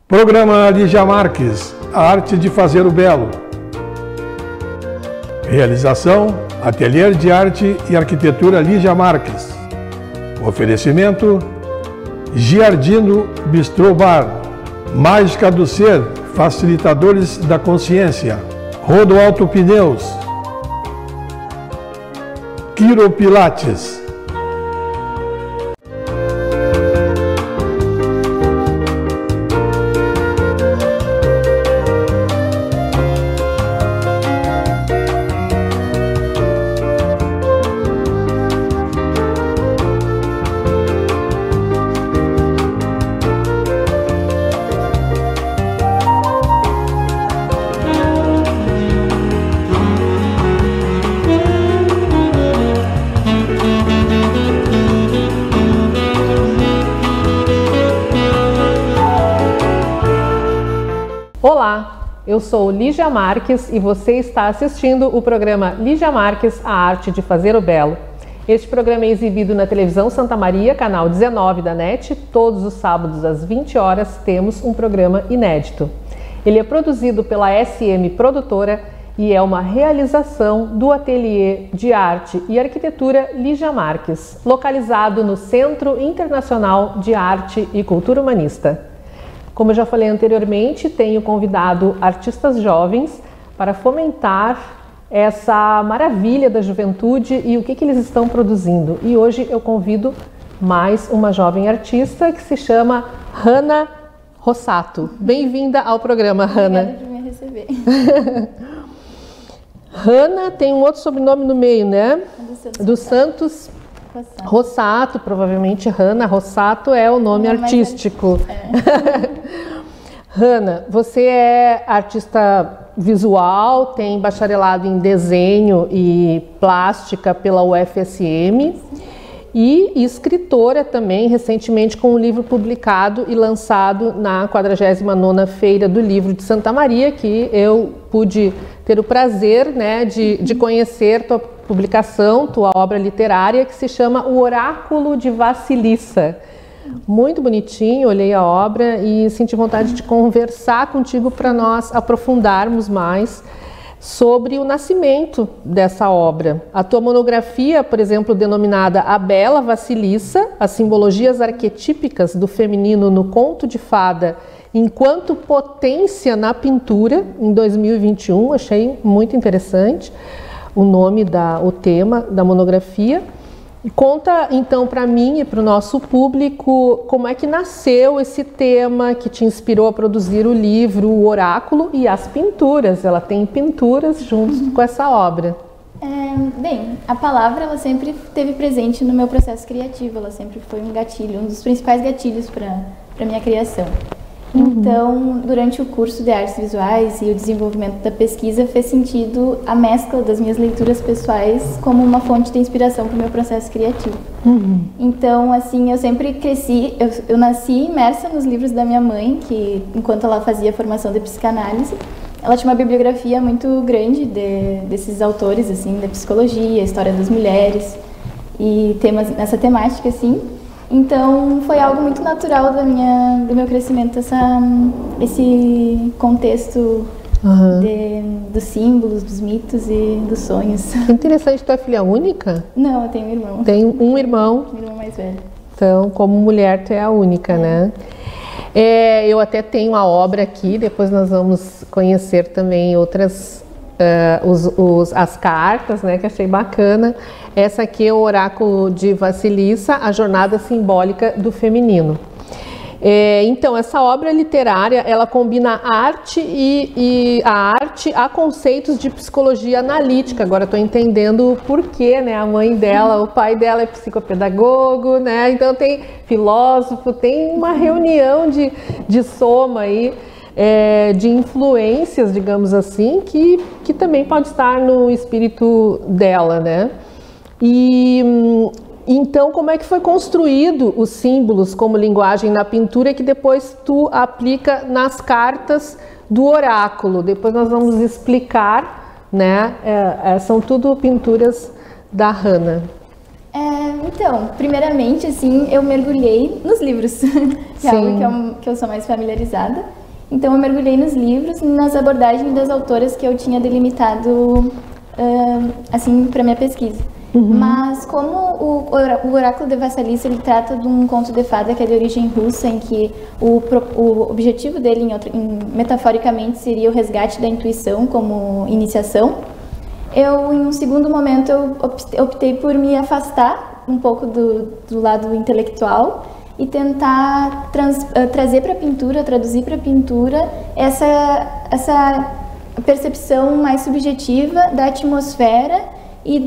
Programa Lígia Marques, a arte de fazer o belo. Realização, Ateliê de Arte e Arquitetura Lígia Marques. Oferecimento, Giardino Bistrô Bar. Mágica do Ser, facilitadores da consciência. Rodoalto Pneus. Quiro Pilates. Olá, eu sou Lígia Marques e você está assistindo o programa Lígia Marques, a arte de fazer o belo. Este programa é exibido na televisão Santa Maria, canal 19 da NET. Todos os sábados às 20 horas temos um programa inédito. Ele é produzido pela SM Produtora e é uma realização do Ateliê de Arte e Arquitetura Lígia Marques, localizado no Centro Internacional de Arte e Cultura Humanista. Como eu já falei anteriormente, tenho convidado artistas jovens para fomentar essa maravilha da juventude e o que eles estão produzindo. E hoje eu convido mais uma jovem artista que se chama Hanna Rossato. Bem-vinda ao programa, Hanna. Obrigada por me receber. Hanna tem um outro sobrenome no meio, né? Dos Santos Rossato, provavelmente Hanna Rossato é o nome artístico. Hanna, você é artista visual, tem bacharelado em desenho e plástica pela UFSM e escritora também, recentemente com um livro publicado e lançado na 49ª Feira do Livro de Santa Maria, que eu pude ter o prazer, né, de conhecer tua publicação, tua obra literária, que se chama O Oráculo de Vassilissa. Muito bonitinho, olhei a obra e senti vontade de conversar contigo para nós aprofundarmos mais sobre o nascimento dessa obra. A tua monografia, por exemplo, denominada A Bela Vassilissa, as simbologias arquetípicas do feminino no conto de fada enquanto potência na pintura, em 2021, achei muito interessante o nome, o tema da monografia. Conta então para mim e para o nosso público como é que nasceu esse tema que te inspirou a produzir o livro, o Oráculo, e as pinturas. Ela tem pinturas junto com essa obra. Bem, a palavra ela sempre esteve presente no meu processo criativo, ela sempre foi um gatilho, um dos principais gatilhos para a minha criação. Então, durante o curso de artes visuais e o desenvolvimento da pesquisa, fez sentido a mescla das minhas leituras pessoais como uma fonte de inspiração para o meu processo criativo. Então, assim, eu sempre cresci, eu nasci imersa nos livros da minha mãe, que enquanto ela fazia formação de psicanálise, ela tinha uma bibliografia muito grande desses autores, assim, da psicologia, história das mulheres e temas nessa temática, assim. Então, foi algo muito natural do meu crescimento, esse contexto dos símbolos, dos mitos e dos sonhos. Que interessante, tu é filha única? Não, eu tenho um irmão. Tem um irmão? Um irmão mais velho. Então, como mulher, tu é a única, né? Eu até tenho a obra aqui, depois nós vamos conhecer também outras, as cartas, né, que achei bacana. Essa aqui é o Oráculo de Vassilissa, a jornada simbólica do feminino. Então, essa obra literária, ela combina a arte a conceitos de psicologia analítica. Agora estou entendendo o porquê, né? A mãe dela, o pai dela é psicopedagogo, né? Então tem filósofo, tem uma reunião de soma aí, de influências, digamos assim, que também pode estar no espírito dela, né? Então, como é que foi construído os símbolos como linguagem na pintura que depois tu aplica nas cartas do oráculo? Depois nós vamos explicar, né? São tudo pinturas da Hanna. Então, primeiramente, assim, eu mergulhei nos livros, que é algo que eu sou mais familiarizada. Então, eu mergulhei nos livros, nas abordagens das autoras que eu tinha delimitado, assim, para minha pesquisa. Mas como o Oráculo de Vassalissa, ele trata de um conto de fada que é de origem russa, em que o objetivo dele, metaforicamente, seria o resgate da intuição como iniciação, eu, em um segundo momento, eu optei por me afastar um pouco do lado intelectual e tentar trazer para a pintura, traduzir para a pintura essa percepção mais subjetiva da atmosfera e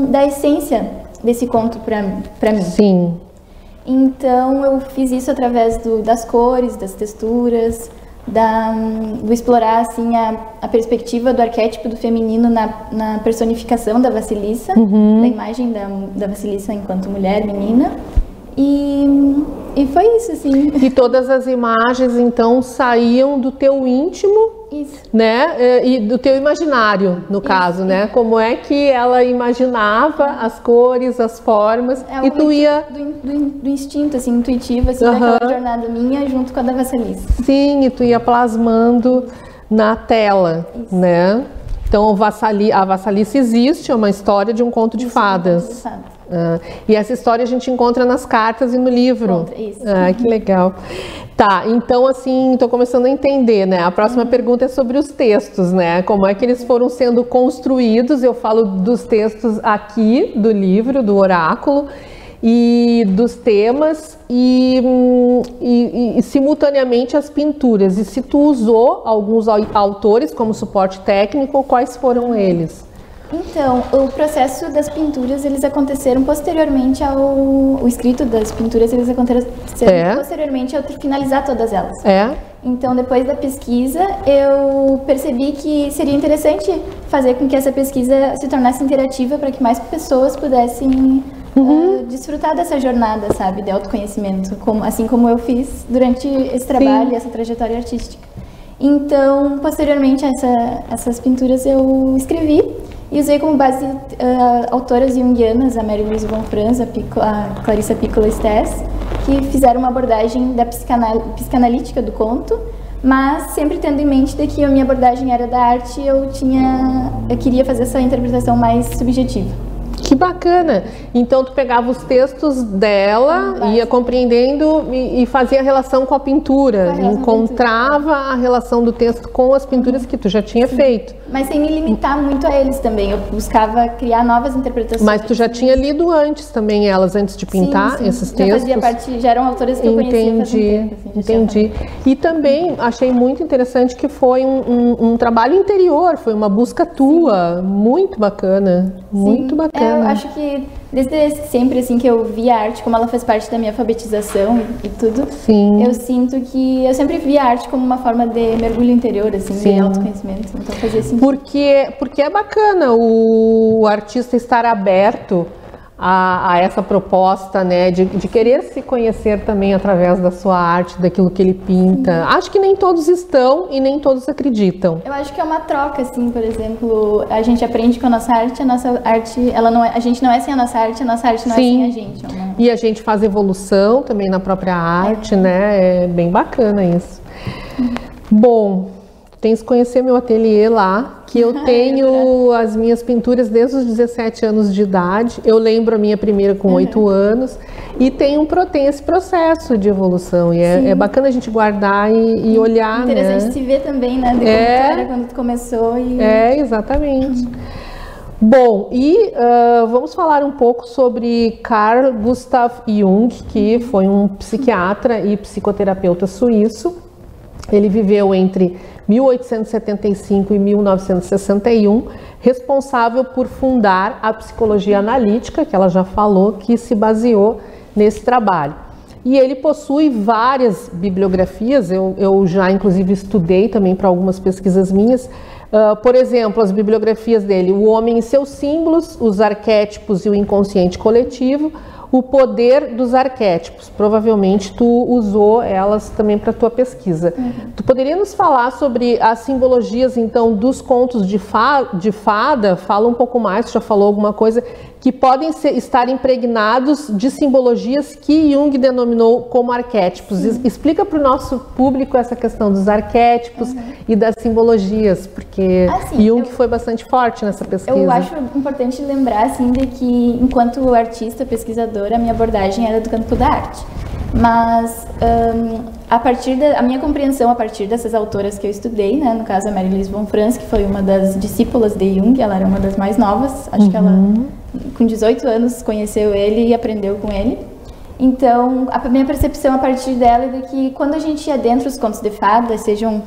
da essência desse conto para mim. Sim. Então eu fiz isso através das cores, das texturas, do explorar assim a perspectiva do arquétipo do feminino na personificação da Vassalissa, da imagem da Vassalissa enquanto mulher, menina. E foi isso, assim. E todas as imagens, então, saíam do teu íntimo, isso, né? E do teu imaginário, no caso, né? Como é que ela imaginava as cores, as formas, e tu ia... Do instinto, assim, intuitivo, assim, daquela jornada minha, junto com a da Vassalissa. Sim, e tu ia plasmando na tela, né? Então, a Vassalissa existe, é uma história de um conto de fadas. E essa história a gente encontra nas cartas e no livro. Isso. Que legal. Tá, então assim, estou começando a entender, né? A próxima pergunta é sobre os textos, né? Como é que eles foram sendo construídos? Eu falo dos textos aqui do livro, do Oráculo, e dos temas e simultaneamente as pinturas. E se tu usou alguns autores como suporte técnico, quais foram eles? Então, o processo das pinturas, eles aconteceram posteriormente o escrito das pinturas, eles aconteceram posteriormente ao finalizar todas elas. Então, depois da pesquisa, eu percebi que seria interessante fazer com que essa pesquisa se tornasse interativa para que mais pessoas pudessem desfrutar dessa jornada, sabe, de autoconhecimento, assim como eu fiz durante esse trabalho, essa trajetória artística. Então, posteriormente a essas pinturas, eu escrevi e usei como base autoras junguianas, a Mary Louise von Franz, a Clarissa Piccola Stess, que fizeram uma abordagem da psicanalítica do conto, mas sempre tendo em mente de que a minha abordagem era da arte, eu queria fazer essa interpretação mais subjetiva. Que bacana! Então tu pegava os textos dela, ia compreendendo e fazia a relação com a pintura, encontrava a relação do texto com as pinturas que tu já tinha feito. Mas sem me limitar muito a eles também, eu buscava criar novas interpretações. Mas tu já tinha lido antes também elas, antes de pintar esses textos? Já fazia parte, já eram autoras que eu conhecia faz um tempo. Assim, entendi. E também achei muito interessante que foi um trabalho interior, foi uma busca tua, muito bacana, muito bacana. Eu acho que desde sempre, assim, que eu vi a arte, como ela faz parte da minha alfabetização e tudo, eu sinto que eu sempre vi a arte como uma forma de mergulho interior, assim, de autoconhecimento. Então fazia sentido. Porque é bacana o artista estar aberto a essa proposta, né, de querer se conhecer também através da sua arte, daquilo que ele pinta. Acho que nem todos estão e nem todos acreditam. Eu acho que é uma troca, assim, por exemplo, a gente aprende com a nossa arte ela não é, a gente não é sem a nossa arte não é sem a gente. E a gente faz evolução também na própria arte, né? É bem bacana isso. Bom, tens que conhecer meu ateliê lá, que eu tenho as minhas pinturas desde os 17 anos de idade. Eu lembro a minha primeira com 8 anos e tem esse processo de evolução. E é bacana a gente guardar e olhar, interessante se ver também, né? De como tu era quando tu começou. Exatamente. Bom, e vamos falar um pouco sobre Carl Gustav Jung, que foi um psiquiatra e psicoterapeuta suíço. Ele viveu entre 1875 e 1961, responsável por fundar a psicologia analítica, que ela já falou, que se baseou nesse trabalho. E ele possui várias bibliografias, eu já inclusive estudei também para algumas pesquisas minhas. Por exemplo, as bibliografias dele: O Homem e Seus Símbolos, Os Arquétipos e o Inconsciente Coletivo, o poder dos arquétipos. Provavelmente tu usou elas também para tua pesquisa. Tu poderia nos falar sobre as simbologias, então, dos contos de fada? Fala um pouco mais, tu já falou alguma coisa, que podem estar impregnados de simbologias que Jung denominou como arquétipos. Explica para o nosso público essa questão dos arquétipos e das simbologias, porque Jung foi bastante forte nessa pesquisa. Eu acho importante lembrar, assim, de que enquanto artista, pesquisadora, a minha abordagem era do campo da arte. Mas a minha compreensão a partir dessas autoras que eu estudei, né, no caso a Mary-Louise von Franz, que foi uma das discípulas de Jung, ela era uma das mais novas, acho que ela com 18 anos conheceu ele e aprendeu com ele. Então, a minha percepção a partir dela é de que quando a gente adentra os contos de fada, sejam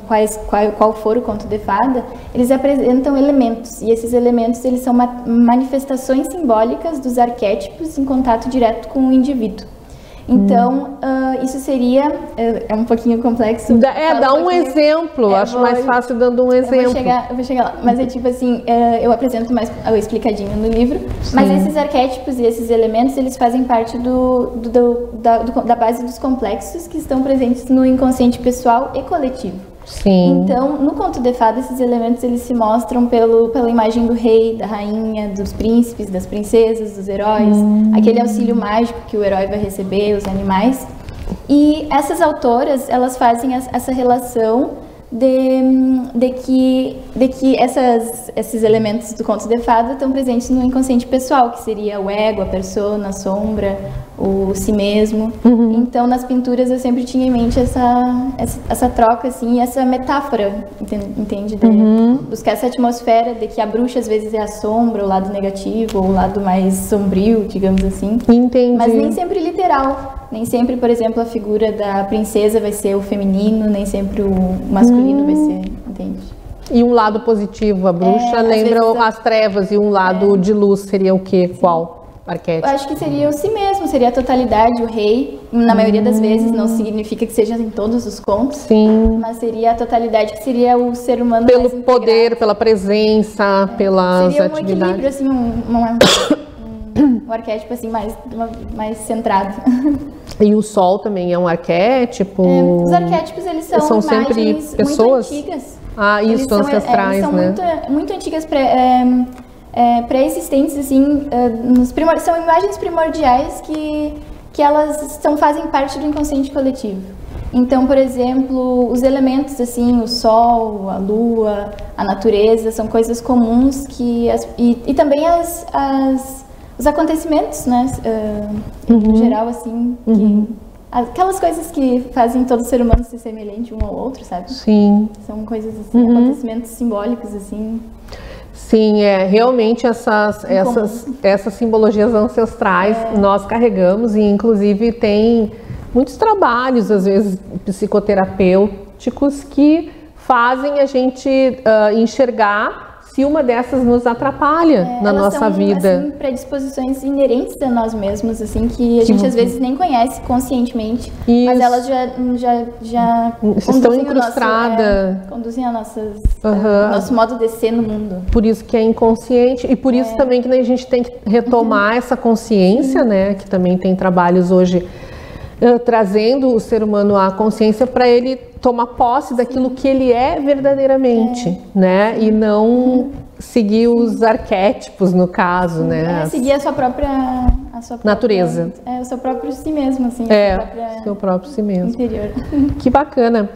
qual for o conto de fada, eles apresentam elementos, e esses elementos eles são manifestações simbólicas dos arquétipos em contato direto com o indivíduo. Então, isso seria... É um pouquinho complexo. Dá um exemplo. Acho mais fácil dando um exemplo. Eu vou chegar lá. Mas é tipo assim, eu apresento mais explicadinho no livro. Sim. Mas esses arquétipos e esses elementos, eles fazem parte da base dos complexos que estão presentes no inconsciente pessoal e coletivo. Sim. Então, no conto de fada, esses elementos eles se mostram pela imagem do rei, da rainha, dos príncipes, das princesas, dos heróis, aquele auxílio mágico que o herói vai receber, os animais. E essas autoras, elas fazem essa relação de que esses elementos do conto de fada estão presentes no inconsciente pessoal, que seria o ego, a persona, a sombra, o si mesmo. Então, nas pinturas eu sempre tinha em mente essa troca, assim, essa metáfora, entende? De buscar essa atmosfera de que a bruxa às vezes é a sombra, o lado negativo, ou o lado mais sombrio, digamos assim. Entendi. Mas nem sempre literal. Nem sempre, por exemplo, a figura da princesa vai ser o feminino, nem sempre o masculino vai ser, entende? E um lado positivo, a bruxa lembra as trevas, e um lado de luz seria o quê? Qual arquétipo? Eu acho que seria o si mesmo, seria a totalidade, o rei. Na maioria das vezes não significa que seja em todos os contos. Sim. Mas seria a totalidade, que seria o ser humano pelo poder, pela presença, pelas seria atividades. Seria um equilíbrio, assim, um arquétipo assim mais centrado. E o sol também é um arquétipo? Os arquétipos, eles são sempre pessoas muito antigas. Isso, são ancestrais, são né? muito antigas, pré-existentes, assim, são imagens primordiais que elas fazem parte do inconsciente coletivo. Então, por exemplo, os elementos, assim, o sol, a lua, a natureza, são coisas comuns e também os acontecimentos, né, no geral, assim, aquelas coisas que fazem todo ser humano ser semelhante um ao outro, sabe? Sim. São coisas assim, acontecimentos simbólicos, assim. Sim, realmente essas simbologias ancestrais nós carregamos, e inclusive tem muitos trabalhos, às vezes psicoterapêuticos, que fazem a gente enxergar se uma dessas nos atrapalha na nossa vida. Assim, predisposições inerentes a nós mesmos, assim, que a gente às vezes nem conhece conscientemente, mas elas já estão incrustadas, conduzem a nosso modo de ser no mundo. Por isso que é inconsciente, e por isso também que a gente tem que retomar essa consciência, né? Que também tem trabalhos hoje trazendo o ser humano à consciência para ele tomar posse daquilo que ele é verdadeiramente, né? E não seguir os arquétipos, no caso, né? Seguir a sua própria natureza. O seu próprio si mesmo, assim. Seu próprio si mesmo. Interior. Que bacana.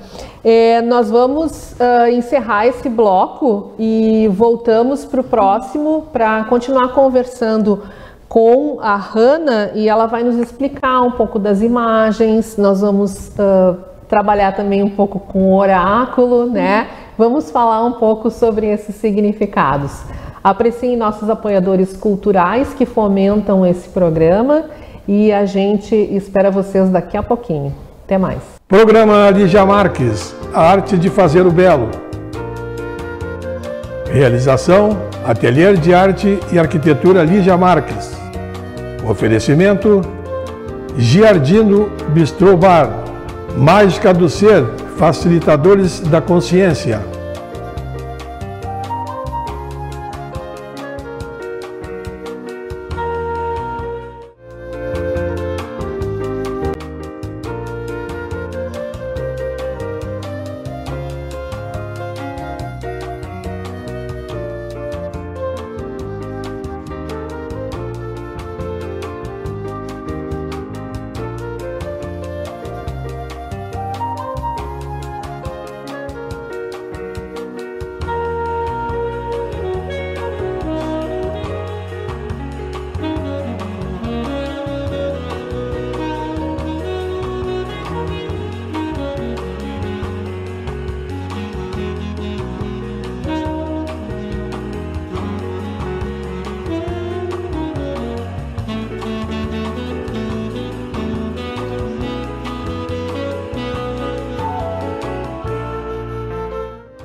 Nós vamos encerrar esse bloco e voltamos para o próximo para continuar conversando com a Hannah, e ela vai nos explicar um pouco das imagens. Nós vamos trabalhar também um pouco com o oráculo, né? Vamos falar um pouco sobre esses significados. Apreciem nossos apoiadores culturais que fomentam esse programa, e a gente espera vocês daqui a pouquinho. Até mais. Programa Lígia Marques, a arte de fazer o belo. Realização, Ateliê de Arte e Arquitetura Lígia Marques. Oferecimento, Giardino Bistrô Bar, Mágica do Ser, facilitadores da consciência.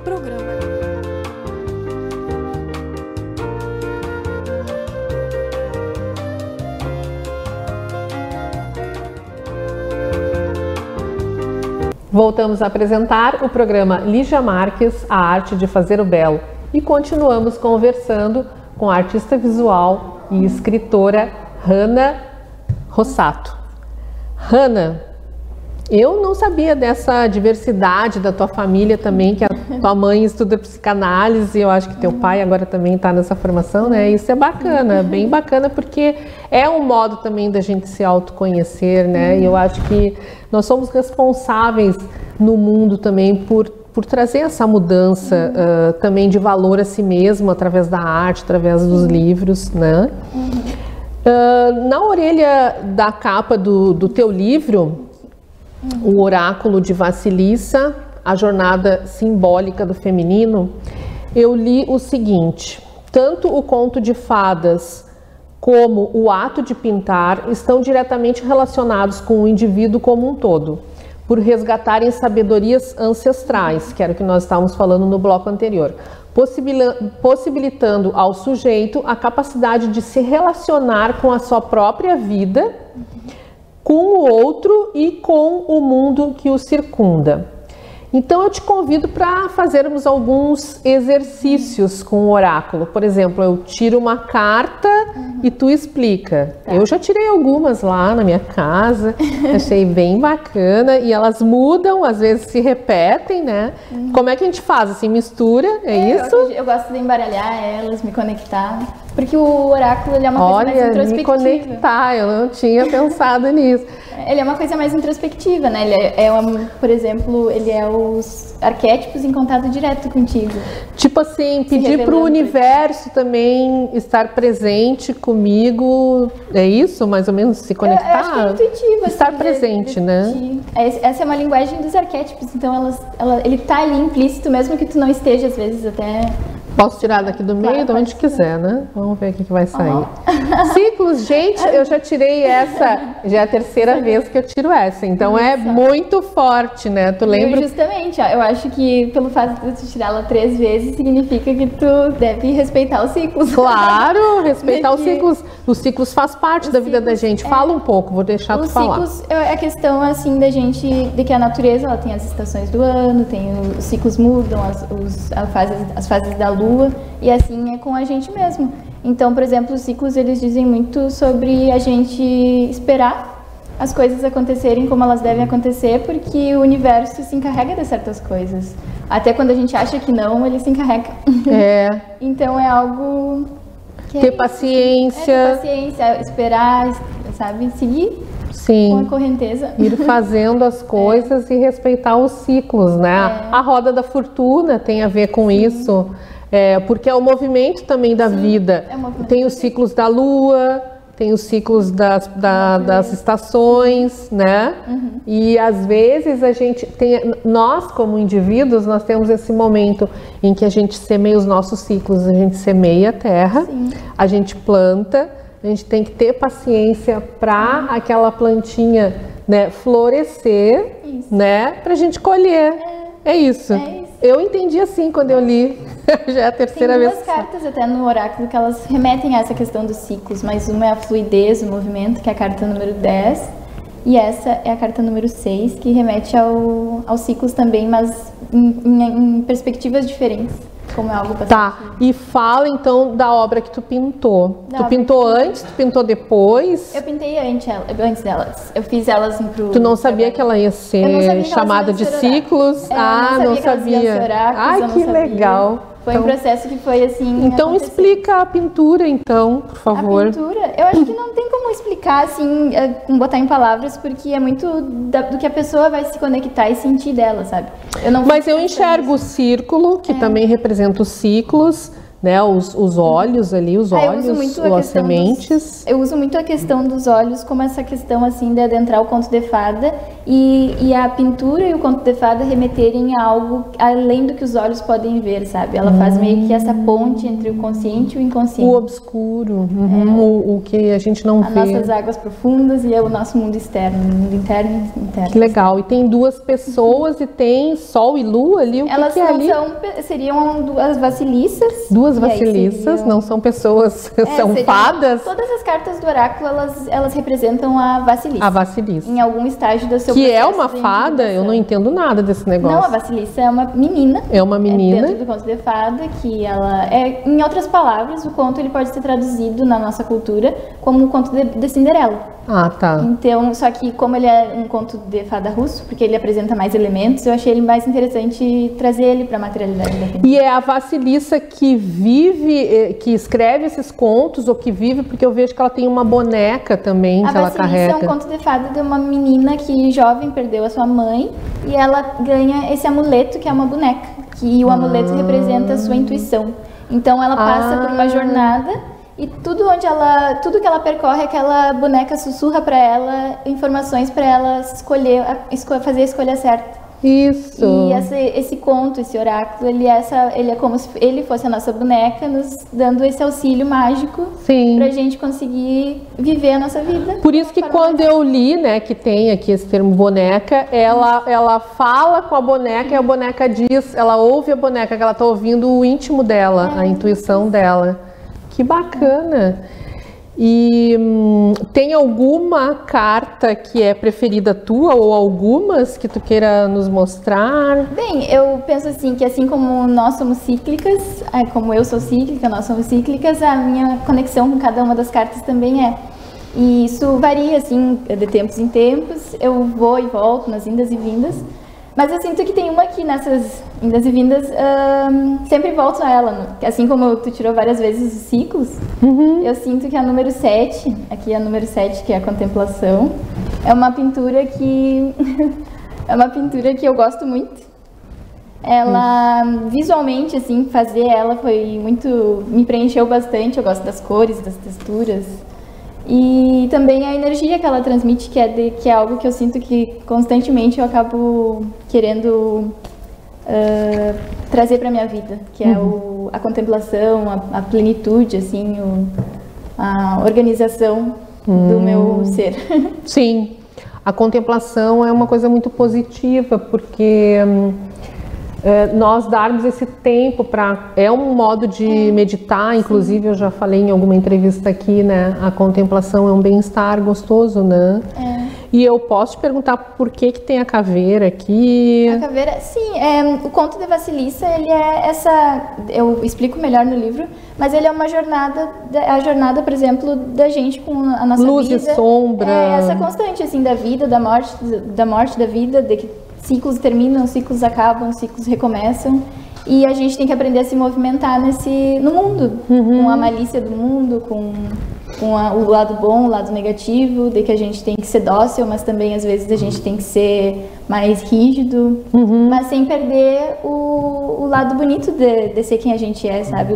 Programa. Voltamos a apresentar o programa Lígia Marques, a arte de fazer o belo, e continuamos conversando com a artista visual e escritora Hanna Rossato. Hanna, eu não sabia dessa diversidade da tua família também, que a tua mãe estuda psicanálise, eu acho que teu pai agora também está nessa formação, né? Isso é bacana, bem bacana, porque é um modo também da gente se autoconhecer, né? E eu acho que nós somos responsáveis no mundo também por trazer essa mudança também de valor a si mesmo, através da arte, através dos livros, né? Na orelha da capa do teu livro, O Oráculo de Vassilissa, a jornada simbólica do feminino, eu li o seguinte: tanto o conto de fadas como o ato de pintar estão diretamente relacionados com o indivíduo como um todo, por resgatarem sabedorias ancestrais, que era o que nós estávamos falando no bloco anterior, possibilitando ao sujeito a capacidade de se relacionar com a sua própria vida, com o outro e com o mundo que o circunda. Então eu te convido para fazermos alguns exercícios com o oráculo. Por exemplo, eu tiro uma carta e tu explica. Tá. Eu já tirei algumas lá na minha casa, achei bem bacana, e elas mudam, às vezes se repetem, né? Como é que a gente faz? Assim, mistura, isso? Eu gosto de embaralhar elas, me conectar, porque o oráculo ele é uma coisa mais introspectiva. Me conectar, eu não tinha pensado nisso. Ele é uma coisa mais introspectiva, né? Ele por exemplo, ele é os arquétipos em contato direto contigo. Tipo assim, pedir para o universo também estar presente comigo, é isso? Mais ou menos, se conectar? Eu acho que é intuitivo. Estar presente, né? Essa é uma linguagem dos arquétipos, então ele tá ali implícito, mesmo que tu não esteja, às vezes, até... Posso tirar daqui do meio, de onde quiser, né? Vamos ver o que vai sair. Ciclos, gente, eu já tirei essa, já é a terceira vez que eu tiro essa, então é muito forte, né? Tu lembra? Justamente, eu acho que pelo fato de tu tirá-la 3 vezes, significa que tu deve respeitar os ciclos. Claro, respeitar os ciclos. Os ciclos faz parte da vida da gente. Fala um pouco, vou deixar tu falar. Os ciclos é a questão, assim, da gente, de que a natureza, ela tem as estações do ano, os ciclos mudam, as fases da lua, e assim é com a gente mesmo. Então, por exemplo, os ciclos, eles dizem muito sobre a gente esperar as coisas acontecerem como elas devem acontecer, porque o universo se encarrega de certas coisas. Até quando a gente acha que não, ele se encarrega. Então é algo que ter paciência. Ter paciência, esperar, sabe? Seguir. Sim. Com a correnteza. Ir fazendo as coisas e respeitar os ciclos, né? A roda da fortuna tem a ver com isso. Porque é o movimento também da vida. Tem os ciclos da lua, tem os ciclos das estações, né? E às vezes nós como indivíduos, nós temos esse momento em que a gente semeia os nossos ciclos, a gente semeia a terra, a gente planta, a gente tem que ter paciência para aquela plantinha, né, florescer, né, para a gente colher. É isso. Eu entendi assim quando eu li. Já é a terceira vez. Tem 2 cartas até no oráculo que elas remetem a essa questão dos ciclos, mas uma é a fluidez, o movimento, que é a carta número 10, e essa é a carta número 6, que remete aos ciclos também, mas em perspectivas diferentes, como é algo bastante... Tá, e fala então da obra que tu pintou. Tu pintou antes, tu pintou depois? Eu pintei antes delas. Eu fiz elas pro... Tu não sabia que ela ia ser chamada de ciclos? Não sabia. Ai, que legal. Foi um processo que foi assim... Então explica a pintura, então, por favor. A pintura? Eu acho que não tem como explicar, assim, botar em palavras, porque é muito do que a pessoa vai se conectar e sentir dela, sabe? Mas eu enxergo o círculo, que também representa os ciclos, né, os olhos ali, os olhos, as sementes. Eu uso muito a questão dos olhos como essa questão assim de adentrar o conto de fada e a pintura e o conto de fada remeterem a algo além do que os olhos podem ver, sabe? Ela faz meio que essa ponte entre o consciente e o inconsciente. O obscuro, o que a gente não vê. As nossas águas profundas e o nosso mundo externo, mundo interno e interno. Que legal. E tem duas pessoas e tem Sol e Lua ali. O Elas que é ali? Seriam duas vassiliças. Duas vassiliças, não são pessoas, são fadas. Todas as cartas do oráculo, elas representam a vassiliça. A vassiliça. Em algum estágio do seu que processo. É uma fada? Eu não entendo nada desse negócio. Não, a vassiliça é uma menina. É uma menina. Dentro do conto de fada, que ela é, em outras palavras, o conto ele pode ser traduzido na nossa cultura como o conto de Cinderela. Ah, tá. Então, só que como ele é um conto de fada russo, porque ele apresenta mais elementos, eu achei ele mais interessante trazer ele para a materialidade da gente. E é a vassiliça que vive, que escreve esses contos, ou que vive, porque eu vejo que ela tem uma boneca também que ela carrega. A vassiliça é um conto de fada de uma menina que jovem perdeu a sua mãe e ela ganha esse amuleto que é uma boneca, que o amuleto representa a sua intuição. Então ela passa por uma jornada e tudo que ela percorre, aquela boneca sussurra para ela informações para ela escolher, fazer a escolha certa. Isso. E esse conto, esse oráculo, ele é como se ele fosse a nossa boneca, nos dando esse auxílio mágico pra gente conseguir viver a nossa vida. Por isso que quando eu li, né, que tem aqui esse termo boneca, ela fala com a boneca e a boneca diz, ela ouve a boneca, que ela tá ouvindo o íntimo dela, a intuição dela. Que bacana! E tem alguma carta que é preferida tua ou algumas que tu queira nos mostrar? Bem, eu penso assim, que assim como nós somos cíclicas, como eu sou cíclica, nós somos cíclicas, a minha conexão com cada uma das cartas também é. E isso varia, assim, de tempos em tempos, eu vou e volto nas indas e vindas. Mas eu sinto que tem uma que nessas indas e vindas sempre volto a ela. Assim como tu tirou várias vezes os ciclos, eu sinto que a número 7, aqui a número 7, que é a contemplação, é uma pintura que eu gosto muito. Ela, visualmente, assim, fazer ela me preencheu bastante. Eu gosto das cores, das texturas. E também a energia que ela transmite, que é algo que eu sinto que constantemente eu acabo querendo trazer para minha vida, que é a contemplação, a plenitude, assim, a organização do meu ser. Sim, a contemplação é uma coisa muito positiva, porque nós darmos esse tempo é um modo de meditar, inclusive eu já falei em alguma entrevista aqui, né? A contemplação é um bem-estar gostoso, né? E eu posso te perguntar por que tem a caveira aqui? A caveira, sim, o conto de Vassiliça, ele é eu explico melhor no livro, mas ele é uma jornada, a jornada, por exemplo, da gente com a nossa luz vida. Luz e sombra. Essa constante, assim, da vida, da morte da vida, de que ciclos terminam, ciclos acabam, ciclos recomeçam. E a gente tem que aprender a se movimentar no mundo, com a malícia do mundo, com o lado bom, o lado negativo, de que a gente tem que ser dócil, mas também às vezes a gente tem que ser mais rígido, mas sem perder o lado bonito de ser quem a gente é, sabe?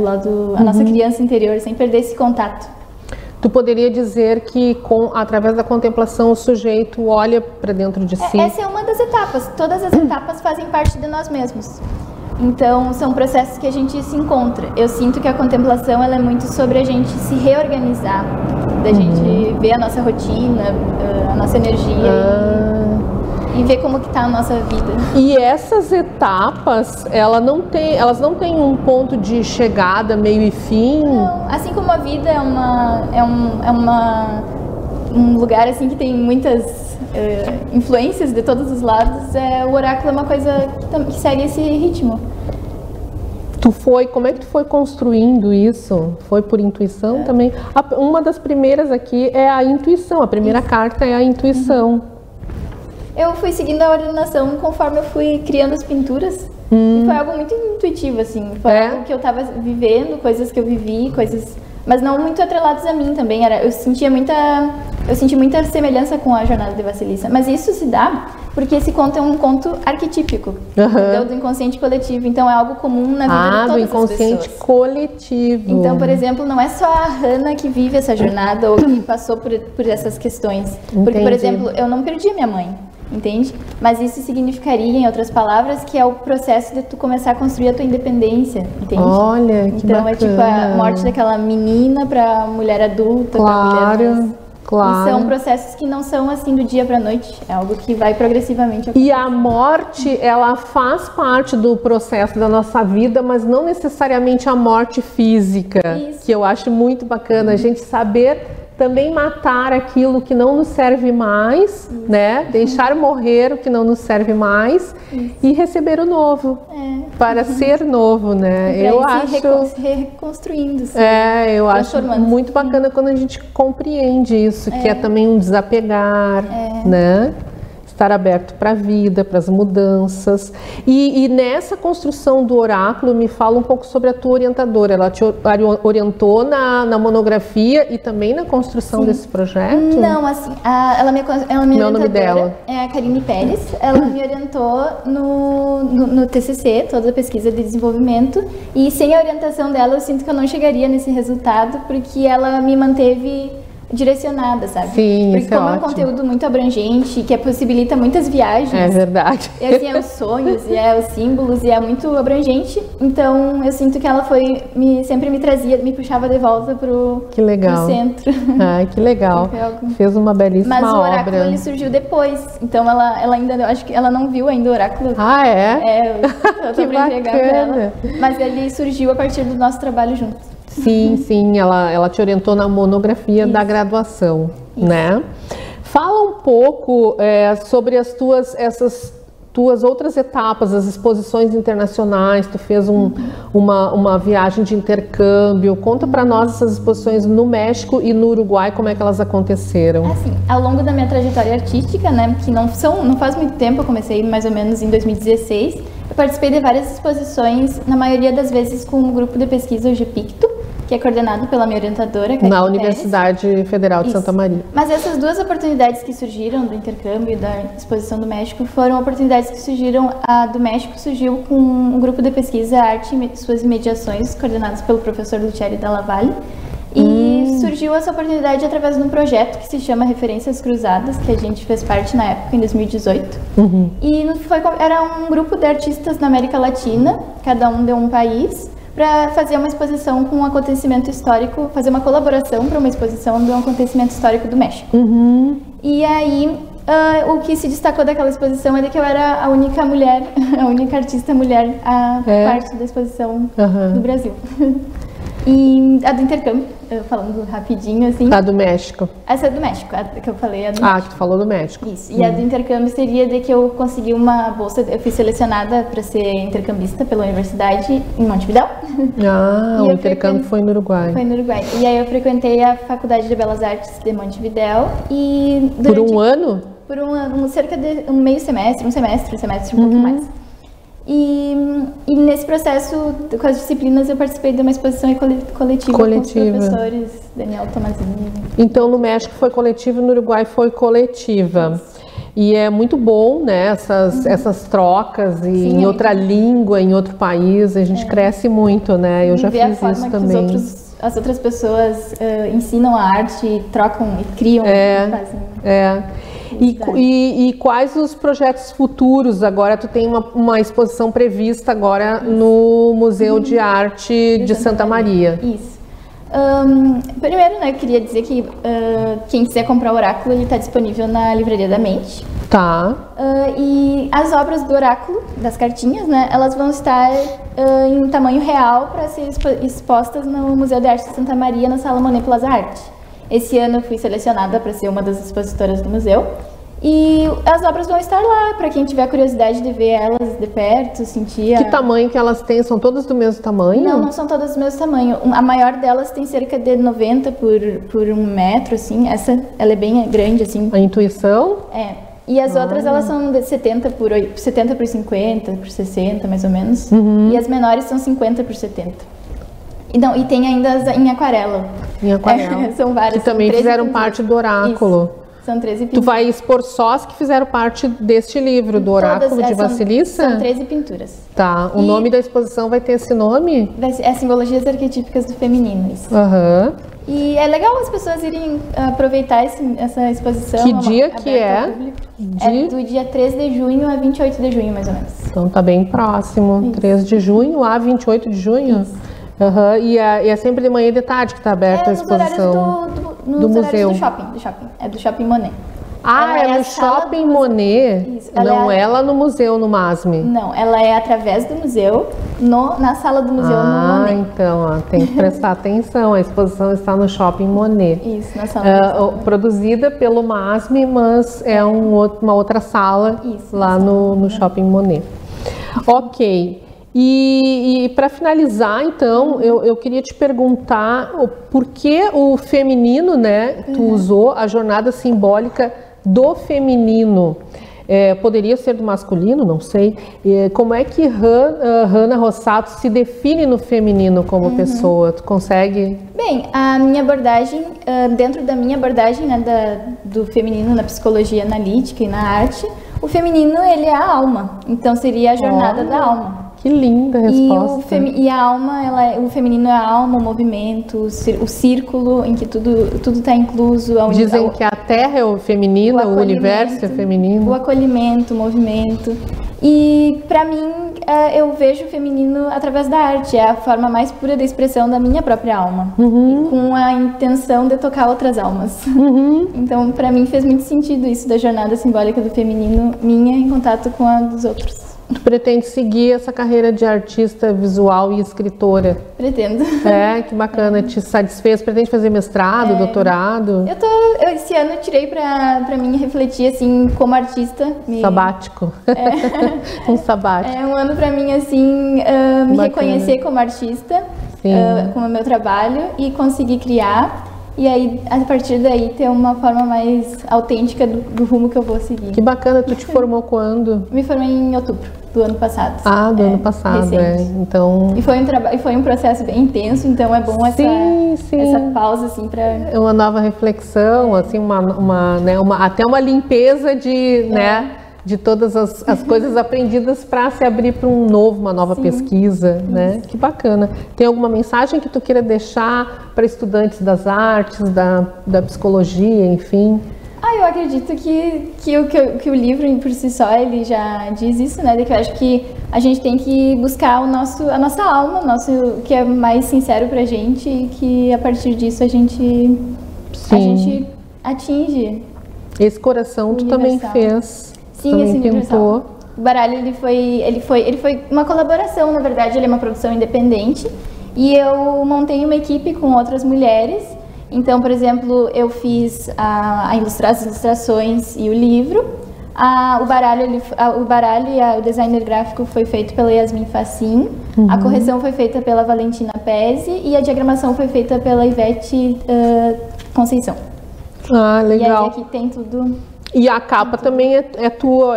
A nossa criança interior, sem perder esse contato. Tu poderia dizer que através da contemplação o sujeito olha para dentro de si? Essa é uma das etapas. Todas as etapas fazem parte de nós mesmos. Então, são processos que a gente se encontra. Eu sinto que a contemplação ela é muito sobre a gente se reorganizar, da gente ver a nossa rotina, a nossa energia e ver como que tá a nossa vida. E essas etapas, elas não têm um ponto de chegada, meio e fim? Não, assim como a vida um lugar assim que tem muitas influências de todos os lados, o oráculo é uma coisa que segue esse ritmo. Como é que tu foi construindo isso? Foi por intuição também? Uma das primeiras aqui é a intuição, a primeira carta é a intuição. Eu fui seguindo a ordenação conforme eu fui criando as pinturas. E foi algo muito intuitivo, assim. Foi algo que eu estava vivendo, coisas que eu vivi, mas não muito atreladas a mim também. Eu senti muita semelhança com a jornada de Vassiliça. Mas isso se dá porque esse conto é um conto arquetípico, entendeu? Do inconsciente coletivo, então é algo comum na vida de todas as pessoas. Do inconsciente coletivo. Então, por exemplo, não é só a Hannah que vive essa jornada ou que passou por essas questões. Entendi. Porque, por exemplo, eu não perdi minha mãe, entende? Mas isso significaria, em outras palavras, que é o processo de tu começar a construir a tua independência, entende? Olha, que então bacana. É tipo a morte daquela menina pra mulher adulta, pra mulher mais... Claro. E são processos que não são assim do dia para noite, é algo que vai progressivamente acontecer. E a morte, ela faz parte do processo da nossa vida, mas não necessariamente a morte física, Isso. que eu acho muito bacana a gente saber também matar aquilo que não nos serve mais, né? Deixar morrer o que não nos serve mais e receber o novo, para ser novo, né? Eu acho reconstruindo, assim, eu acho muito bacana quando a gente compreende isso, que é também um desapegar, né? Estar aberto para a vida, para as mudanças. E nessa construção do oráculo, me fala um pouco sobre a tua orientadora. Ela te orientou na monografia e também na construção desse projeto? Não, assim, ela me Meu nome dela é a Karine Pérez. Ela me orientou no TCC, toda a pesquisa de desenvolvimento. E sem a orientação dela, eu sinto que eu não chegaria nesse resultado, porque ela me manteve direcionada, sabe? Sim, porque como é um conteúdo muito abrangente, que possibilita muitas viagens. É verdade. E assim, é os sonhos, e é os símbolos, e é muito abrangente. Então, eu sinto que ela sempre me trazia, me puxava de volta pro centro. Ai, que legal. Fez uma belíssima obra. Mas o oráculo, ele surgiu depois. Então, ela ainda, eu acho que ela não viu ainda o oráculo. Ah, é? Eu tô pra entregar pra ela. Mas ele surgiu a partir do nosso trabalho juntos. Sim, ela te orientou na monografia da graduação, né? Fala um pouco sobre essas tuas outras etapas, as exposições internacionais. Tu fez uma viagem de intercâmbio. Conta para nós essas exposições no México e no Uruguai, como é que elas aconteceram? Assim, ao longo da minha trajetória artística, né, que não faz muito tempo, eu comecei mais ou menos em 2016, eu participei de várias exposições, na maioria das vezes com um grupo de pesquisa, o GPICTO, que é coordenado pela minha orientadora, Karine na Universidade Federal de Santa Maria. Mas essas duas oportunidades que surgiram do intercâmbio e da exposição do México foram oportunidades que surgiram. A do México surgiu com um grupo de pesquisa Arte e Suas Imediações, coordenados pelo professor Lucieri Dalla Valle. E surgiu essa oportunidade através de um projeto que se chama Referências Cruzadas, que a gente fez parte na época, em 2018. E era um grupo de artistas na América Latina, cada um de um país, para fazer uma exposição com um acontecimento histórico, fazer uma colaboração para uma exposição de um acontecimento histórico do México. E aí, o que se destacou daquela exposição é de que eu era a única mulher, a única artista mulher a parte da exposição do Brasil. E a do intercâmbio, falando rapidinho assim. A do México. Essa é do México, a que eu falei. A do México. Que tu falou do México. Isso. E a do intercâmbio seria de que eu consegui uma bolsa, eu fui selecionada para ser intercambista pela universidade em Montevidéu. O intercâmbio foi no Uruguai. Foi no Uruguai. E aí eu frequentei a Faculdade de Belas Artes de Montevidéu e por um ano? Por cerca de um meio semestre, um semestre um pouco mais. E nesse processo, com as disciplinas, eu participei de uma exposição coletiva com os professores, Daniel Tomazini. Então, no México foi coletiva, no Uruguai foi coletiva. E é muito bom, né, essas trocas em outra língua, em outro país, a gente cresce muito, né? Eu já fiz isso também. As outras pessoas ensinam a arte, trocam e criam, fazem. E quais os projetos futuros? Agora tu tem uma exposição prevista agora no Museu de Arte de Santa Maria. Isso. Primeiro, né, eu queria dizer que quem quiser comprar o oráculo, ele está disponível na Livraria da Mente. Tá. E as obras do oráculo, das cartinhas, né, elas vão estar em tamanho real para ser expostas no Museu de Arte de Santa Maria, na Sala Monet Plaza Arte. Esse ano eu fui selecionada para ser uma das expositoras do museu. E as obras vão estar lá, para quem tiver curiosidade de ver elas de perto, sentir... Que tamanho que elas têm? São todas do mesmo tamanho? Não são todas do mesmo tamanho. A maior delas tem cerca de 90 por 1 metro, assim. Ela é bem grande, assim. A Intuição? E as outras, elas são de 70 por 50, por 60, mais ou menos. E as menores são 50 por 70. E tem ainda as em aquarela. Em aquarela. São várias. Que também fizeram parte do oráculo. São 13 Tu pinturas. vai expor só as que fizeram parte deste livro, do Oráculo de Vassilissa? São 13 pinturas. Tá. O nome da exposição vai ter esse nome? É Simbologias Arquetípicas do Feminino, isso. Aham. E é legal as pessoas irem aproveitar essa exposição. Que dia que aberta ao é? público. É do dia 3 de junho a 28 de junho, mais ou menos. Então tá bem próximo. Isso. 3 de junho a 28 de junho? Isso. Aham. E é sempre de manhã e de tarde que tá aberta a Nos horários exposição? nos horários museu. do shopping. É do Shopping Monet. Ah, Ela é é no a sala Shopping do Monet? Isso, Não ela é lá no museu, no MASME? Não, ela é através do museu, na sala do museu no Monet. Então, ó, tem que prestar atenção. A exposição está no Shopping Monet. Isso, na sala do museu. Produzida pelo MASME, mas é uma outra sala Isso, lá no Shopping Monet. Ok. E para finalizar, então, eu queria te perguntar por que o feminino, né? Tu usou a jornada simbólica do feminino. Poderia ser do masculino, não sei. Como é que Hanna Rossato se define no feminino como pessoa? Tu consegue? Bem, a minha abordagem, dentro da minha abordagem, né, do feminino na psicologia analítica e na arte, o feminino, ele é a alma. Então, seria a jornada da alma. Que linda resposta. E a alma, o feminino é a alma, o movimento, o círculo em que tudo está incluso. Dizem que a Terra é o feminino, o universo é feminino. O acolhimento, o movimento. E para mim, eu vejo o feminino através da arte. É a forma mais pura de expressão da minha própria alma. Com a intenção de tocar outras almas. Então, para mim, fez muito sentido isso da jornada simbólica do feminino minha em contato com a dos outros. Tu pretende seguir essa carreira de artista visual e escritora? Pretendo. Que bacana. Te satisfez? Pretende fazer mestrado, doutorado? Esse ano eu tirei pra mim refletir, assim, como artista. Sabático. Um sabático. É um ano pra mim, assim, me reconhecer como artista, com o meu trabalho e conseguir criar. E aí, a partir daí, ter uma forma mais autêntica do rumo que eu vou seguir. Que bacana. Tu te formou quando? Me formei em outubro do ano passado. Do ano passado, Então... E foi um processo bem intenso, então é bom essa pausa, assim, pra... É uma nova reflexão, assim, até uma limpeza de, né, de todas as coisas aprendidas para se abrir para uma nova pesquisa, né? Que bacana. Tem alguma mensagem que tu queira deixar para estudantes das artes, da psicologia, enfim? Eu acredito que o livro por si só ele já diz isso, né? De que eu acho que a gente tem que buscar a nossa alma, o que é mais sincero pra gente e que a partir disso a gente atinge. Esse coração tu também fez. Sim, esse pintou. O baralho ele foi uma colaboração, na verdade, ele é uma produção independente e eu montei uma equipe com outras mulheres. Então, por exemplo, eu fiz as ilustrações e o livro. O baralho e o designer gráfico foi feito pela Yasmin Facin. A correção foi feita pela Valentina Pezzi e a diagramação foi feita pela Ivete Conceição. Legal. E aí aqui tem tudo. E a capa também é tua,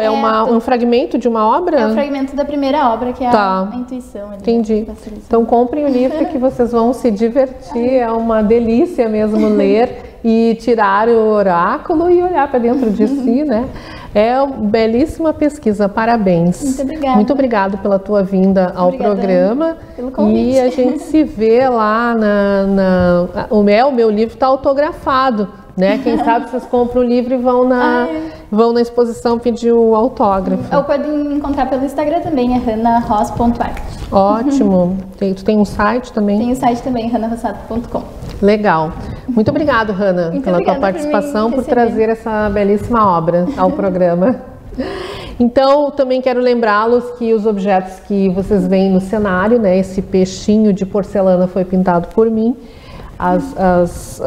um fragmento de uma obra? É um fragmento da primeira obra, que é a Intuição. Entendi. Então comprem o livro que vocês vão se divertir, é uma delícia mesmo ler e tirar o oráculo e olhar para dentro de si, né? É uma belíssima pesquisa, parabéns. Muito obrigada. Muito obrigado pela tua vinda ao programa. Pelo convite. E a gente se vê lá o meu livro está autografado. Né? Quem sabe vocês compram o livro e vão na exposição pedir o autógrafo. Ou podem me encontrar pelo Instagram também, é hannaross.art. Ótimo. Tu tem um site também? Tem o site também, hannarossato.com. Legal. Muito obrigado, Hanna, pela tua participação, por trazer essa belíssima obra ao programa. Então, também quero lembrá-los que os objetos que vocês veem no cenário, né, esse peixinho de porcelana foi pintado por mim. As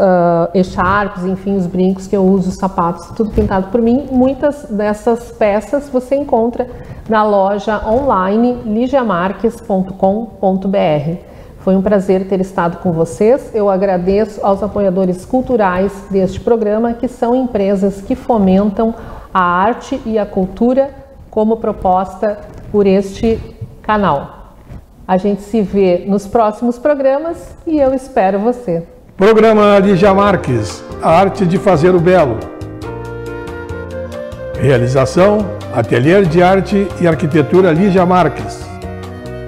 echarpes, enfim, os brincos que eu uso, os sapatos, tudo pintado por mim. Muitas dessas peças você encontra na loja online ligiamarques.com.br. Foi um prazer ter estado com vocês. Eu agradeço aos apoiadores culturais deste programa, que são empresas que fomentam a arte e a cultura como proposta por este canal. A gente se vê nos próximos programas e eu espero você. Programa Lígia Marques, a arte de fazer o belo. Realização: Ateliê de Arte e Arquitetura Lígia Marques.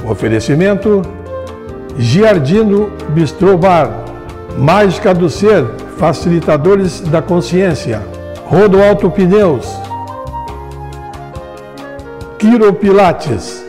Oferecimento: Giardino Bistrô Bar, Mágica do Ser, Facilitadores da Consciência, Rodoalto Pneus, Quiro Pilates.